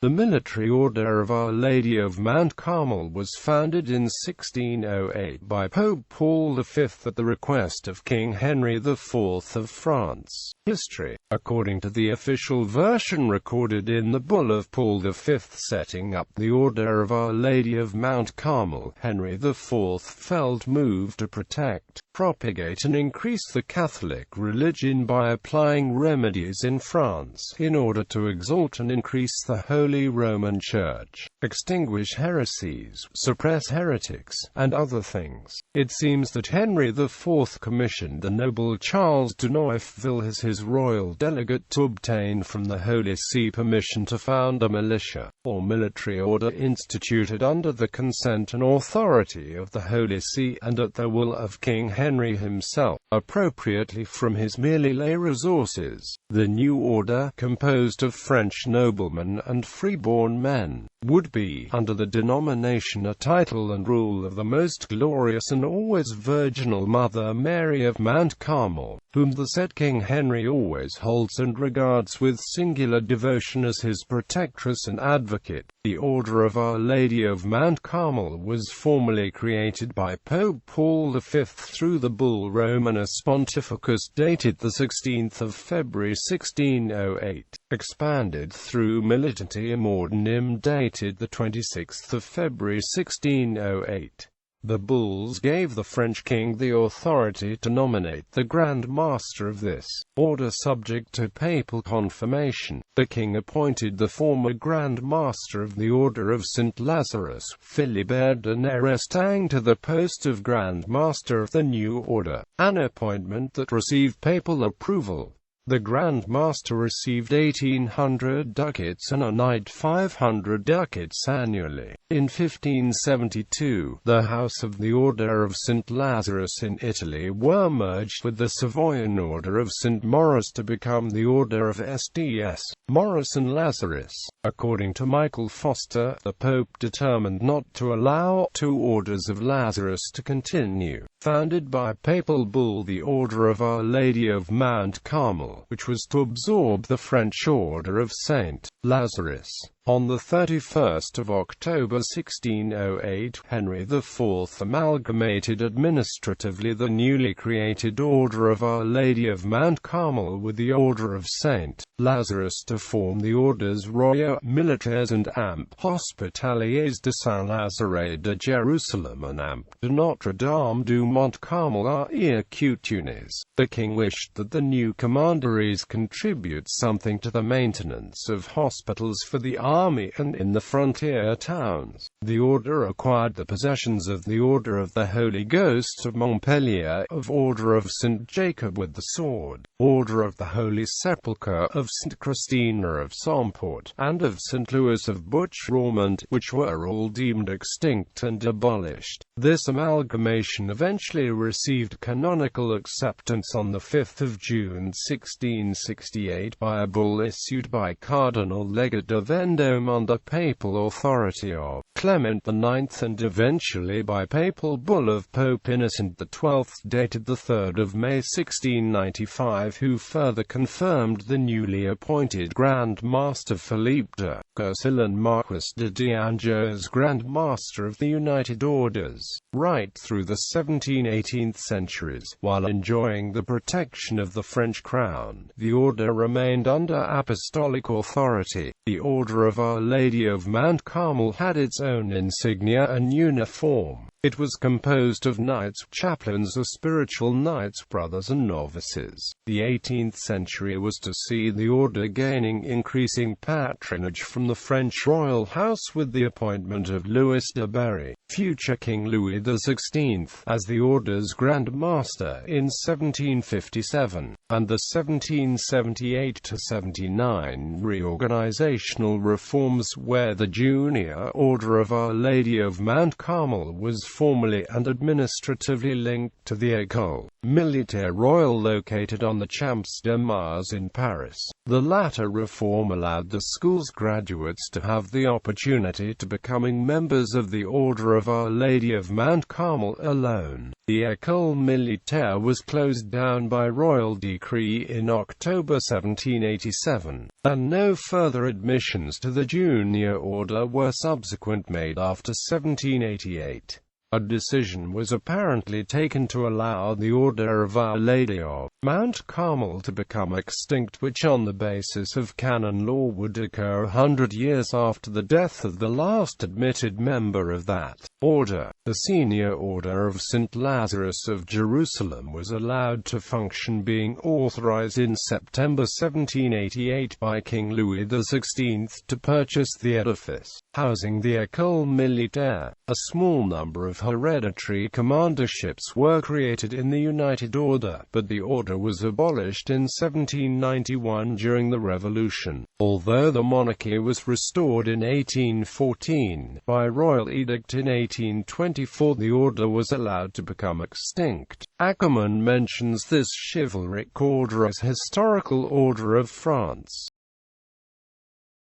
The military order of Our Lady of Mount Carmel was founded in 1608 by Pope Paul V at the request of King Henry IV of France. History. According to the official version recorded in the Bull of Paul V setting up the Order of Our Lady of Mount Carmel, Henry IV felt moved to protect, propagate and increase the Catholic religion by applying remedies in France in order to exalt and increase the Holy Roman Church, extinguish heresies, suppress heretics, and other things. It seems that Henry IV commissioned the noble Charles de Neufville as his royal delegate to obtain from the Holy See permission to found a militia, or military order instituted under the consent and authority of the Holy See and at the will of King Henry himself, appropriately from his merely lay resources. The new order, composed of French noblemen and freeborn men, would be, under the denomination, a title and rule of the most glorious and always virginal Mother Mary of Mount Carmel, whom the said King Henry always holds and regards with singular devotion as his protectress and advocate. The Order of Our Lady of Mount Carmel was formally created by Pope Paul V through the Bull Romanus Pontificus dated 16 February 1608, expanded through Militantiem Ordinem dated 26 February 1608. The bulls gave the French king the authority to nominate the Grand Master of this order subject to papal confirmation. The king appointed the former Grand Master of the Order of St. Lazarus, Philibert de Nerestang, to the post of Grand Master of the new order, an appointment that received papal approval. The Grand Master received 1,800 ducats and a knight 500 ducats annually. In 1572, the House of the Order of St. Lazarus in Italy were merged with the Savoyan Order of St. Maurice to become the Order of Sts. Maurice and Lazarus. According to Michael Foster, the Pope determined not to allow two orders of Lazarus to continue. Founded by papal bull the Order of Our Lady of Mount Carmel, which was to absorb the French Order of St. Lazarus. On 31 October 1608, Henry IV amalgamated administratively the newly created Order of Our Lady of Mount Carmel with the Order of St. Lazarus to form the Orders Royaux Militaires and Amp Hospitaliers de Saint-Lazare de Jerusalem and Amp de Notre-Dame du Mont Carmel et Coutunes. The king wished that the new commanderies contribute something to the maintenance of hospitals for the army and in the frontier towns. The order acquired the possessions of the Order of the Holy Ghost of Montpellier, of Order of St. Jacob with the Sword, Order of the Holy Sepulchre, of St. Christina of Somport, and of St. Louis of Bouche-Romont, which were all deemed extinct and abolished. This amalgamation eventually received canonical acceptance on 5 June 1668 by a bull issued by Cardinal Legate of Vendôme under papal authority of Clement IX and eventually by papal bull of Pope Innocent XII dated 3 May 1695, who further confirmed the newly appointed Grand Master Philippe de Courcelles, Marquis de D'Anjou, as Grand Master of the United Orders. Right through the 17th–18th centuries, while enjoying the protection of the French crown, the order remained under apostolic authority. The Order of Our Lady of Mount Carmel had its own insignia and uniform. It was composed of knights, chaplains or spiritual knights, brothers and novices. The 18th century was to see the order gaining increasing patronage from the French royal house with the appointment of Louis de Berry, future King Louis XVI, as the order's Grand Master in 1757, and the 1778–79 reorganizational reforms where the Junior Order of Our Lady of Mount Carmel was formally and administratively linked to the École Militaire Royale located on the Champs de Mars in Paris. The latter reform allowed the school's graduates to have the opportunity to becoming members of the Order of Our Lady of Mount Carmel alone. The École Militaire was closed down by royal decree in October 1787, and no further admissions to the junior order were subsequent made after 1788. A decision was apparently taken to allow the Order of Our Lady of Mount Carmel to become extinct, which on the basis of canon law would occur 100 years after the death of the last admitted member of that order. The Senior Order of St. Lazarus of Jerusalem was allowed to function, being authorized in September 1788 by King Louis XVI to purchase the edifice, housing the École Militaire. A small number of hereditary commanderships were created in the United Order, but the order was abolished in 1791 during the Revolution. Although the monarchy was restored in 1814 by royal edict in 1824, the order was allowed to become extinct. Ackerman mentions this chivalric order as Historical Order of France.